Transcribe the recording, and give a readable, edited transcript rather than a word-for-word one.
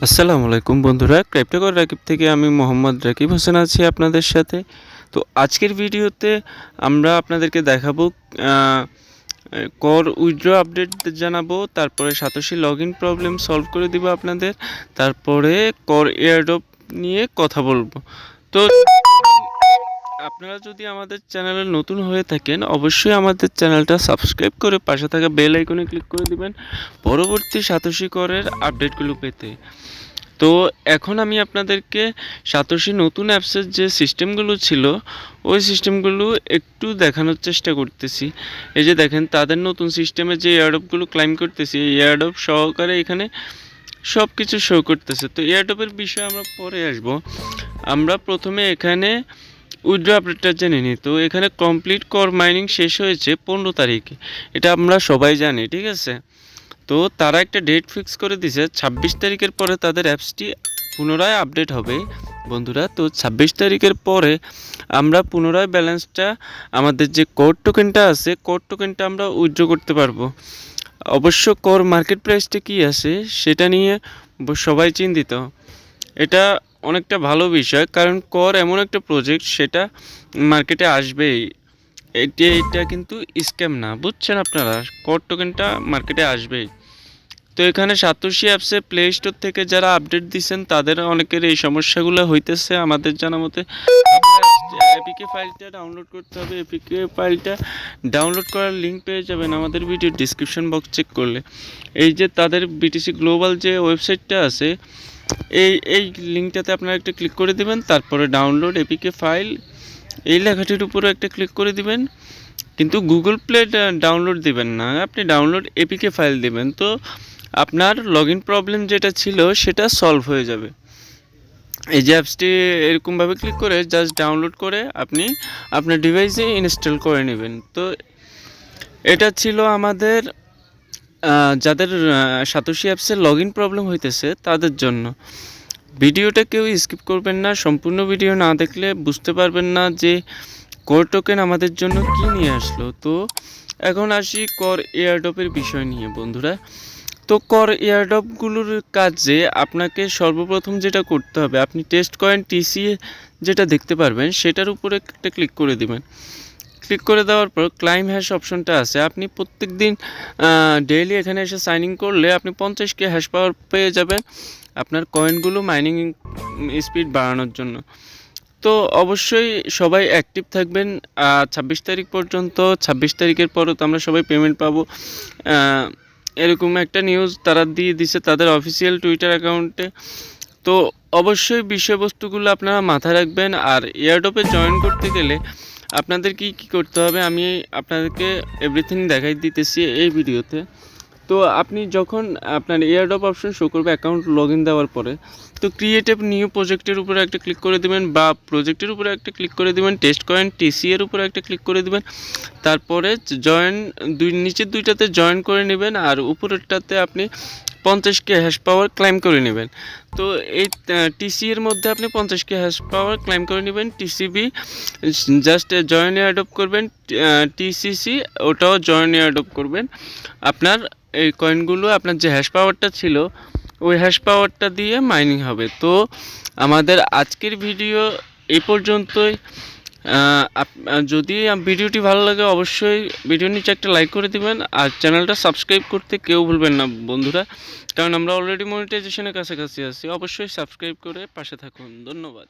আসসালামু আলাইকুম বন্ধুরা, ক্রিপ্টো রাকিব থেকে আমি মোহাম্মদ রাকিব হোসেন আছি আপনাদের সাথে। তো আজকের ভিডিওতে আমরা আপনাদেরকে দেখাবো কর উইথড্র আপডেট জানাবো, তারপরে satoshi log in problem solve করে দিব আপনাদের, তারপরে কর এয়ারড্রপ নিয়ে কথা বলবো। তো আপনারা যদি আমাদের চ্যানেলে নতুন হয়ে থাকেন অবশ্যই আমাদের চ্যানেলটা সাবস্ক্রাইব করে পাশে থাকা বেল আইকনে ক্লিক করে দিবেন পরবর্তী সাতোশি করের আপডেটগুলো পেতে। তো এখন আমি আপনাদেরকে সাতোশি নতুন অ্যাপসের যে সিস্টেমগুলো ছিল ওই সিস্টেমগুলো একটু দেখানোর চেষ্টা করতেছি। এই যে দেখেন তাদের নতুন সিস্টেমে যে এয়ারড্রপগুলো ক্লাইম করতেছি, এই এয়ারড্রপ সহকারে এখানে সব কিছু শো করতেছে। তো এয়ারড্রপের বিষয়ে আমরা পরে আসব। আমরা প্রথমে এখানে উইথড্র আপডেটটা জেনে নিই। তো এখানে কমপ্লিট কর মাইনিং শেষ হয়েছে 15 তারিখে, এটা আমরা সবাই জানি, ঠিক আছে। তো তারা একটা ডেট ফিক্স করে দিয়েছে 26 তারিখের পরে তাদের অ্যাপসটি পুনরায় আপডেট হবে বন্ধুরা। তো 26 তারিখের পরে আমরা পুনরায় ব্যালেন্সটা, আমাদের যে কোর টোকেনটা আছে কোর টোকেনটা আমরা উইথড্র করতে পারবো। অবশ্য কর মার্কেট প্রাইসটা কী আছে সেটা নিয়ে সবাই চিন্তিত। এটা অনেকটা ভালো বিষয়, কারণ কর এমন একটা প্রজেক্ট সেটা মার্কেটে আসবেই। এটা কিন্তু স্ক্যাম না, বুঝছেন আপনারা, কর টোকেনটা মার্কেটে আসবেই। তো এখানে সাতোশি অ্যাপসে প্লে স্টোর থেকে যারা আপডেট দিচ্ছেন তাদের অনেকের এই সমস্যাগুলো হইতেছে আমাদের জানা মতে। এপিকে ফাইলটা ডাউনলোড করতে হবে। এপিকে ফাইলটা ডাউনলোড করার লিঙ্ক পেয়ে যাবেন আমাদের ভিডিও ডিসক্রিপশন বক্স চেক করলে। এই যে তাদের বিটিসি গ্লোবাল যে ওয়েবসাইটটা আছে, এই লিঙ্কটাতে আপনারা একটা ক্লিক করে দিবেন, তারপরে ডাউনলোড এপিকে ফাইল এই লেখাটির উপরে একটা ক্লিক করে দিবেন। কিন্তু গুগল প্লে ডাউনলোড দিবেন না, আপনি ডাউনলোড এপিকে ফাইল দিবেন। তো আপনার লগ ইন প্রবলেম যেটা ছিল সেটা সলভ হয়ে যাবে। এই যে অ্যাপসটি এরকমভাবে ক্লিক করে জাস্ট ডাউনলোড করে আপনি আপনার ডিভাইসে ইনস্টল করে নেবেন। তো এটা ছিল আমাদের যাদের সাতোশি অ্যাপসের লগ ইন প্রবলেম হইতেছে তাদের জন্য। ভিডিওটা কেউ স্কিপ করবেন না, সম্পূর্ণ ভিডিও না দেখলে বুঝতে পারবেন না যে কর টোকেন আমাদের জন্য কি নিয়ে আসলো। তো এখন আসি কর এয়ারড্রপের বিষয় নিয়ে বন্ধুরা। তো কর এয়ারড্রপগুলোর কাজে আপনাকে সর্বপ্রথম যেটা করতে হবে, আপনি টেস্ট কয়েন টিসি যেটা দেখতে পারবেন সেটার উপরে একটা ক্লিক করে দিবেন। ক্লিক করে দেওয়ার পর ক্লাইম হ্যাশ অপশনটা আছে, আপনি প্রত্যেক দিন ডেইলি এখানে এসে সাইন ইন করলে আপনি 50K হ্যাশ পাওয়ার পেয়ে যাবেন আপনার কয়েনগুলো মাইনিং স্পিড বাড়ানোর জন্য। তো অবশ্যই সবাই অ্যাক্টিভ থাকবেন 26 তারিখ পর্যন্ত। 26 তারিখের পরও তো আমরা সবাই পেমেন্ট পাবো, এরকম একটা নিউজ তারা দিয়ে দিছে তাদের অফিসিয়াল টুইটার অ্যাকাউন্টে। তো অবশ্যই বিষয়বস্তুগুলো আপনারা মাথায় রাখবেন। আর এয়ারড্রপে জয়েন করতে গেলে আপনাদের কি করতে হবে আমি আপনাদেরকে এভরিথিং দেখাই দিতেছি এই ভিডিওতে। তো আপনি যখন আপনার এয়ারড্রপ অপশন শো করবে অ্যাকাউন্ট লগ ইন দেওয়ার পরে, তো ক্রিয়েটিভ নিউ প্রজেক্টের উপরে একটা ক্লিক করে দেবেন বা প্রজেক্টের উপরে একটা ক্লিক করে দেবেন, টেস্ট কয়েন টিসি এর উপরে একটা ক্লিক করে দেবেন, তারপরে জয়েন নিচের দুইটাতে জয়েন করে নেবেন আর উপরেরটাতে আপনি 50K হ্যাশ পাওয়ার ক্লাইম করে নেবেন। তো এই টিসি এর মধ্যে আপনি 50K হ্যাশ পাওয়ার ক্লাইম করে নেবেন। টিসিবি জাস্ট জয়েন এয়ারড্রপ করবেন, টিসিসি ওটাও জয়েন এয়ারড্রপ করবেন। আপনার এই কয়েনগুলো আপনার যে হ্যাশ পাওয়ারটা ছিল ওই হ্যাশ পাওয়ারটা দিয়ে মাইনিং হবে। তো আমাদের আজকের ভিডিও এই পর্যন্তই। যদি ভিডিওটি ভালো লাগে অবশ্যই ভিডিওর নিচে একটা লাইক করে দিবেন আর চ্যানেলটা সাবস্ক্রাইব করতে কেউ ভুলবেন না বন্ধুরা, কারণ আমরা অলরেডি মনিটাইজেশনের কাছাকাছি আছি। অবশ্যই সাবস্ক্রাইব করে পাশে থাকুন। ধন্যবাদ।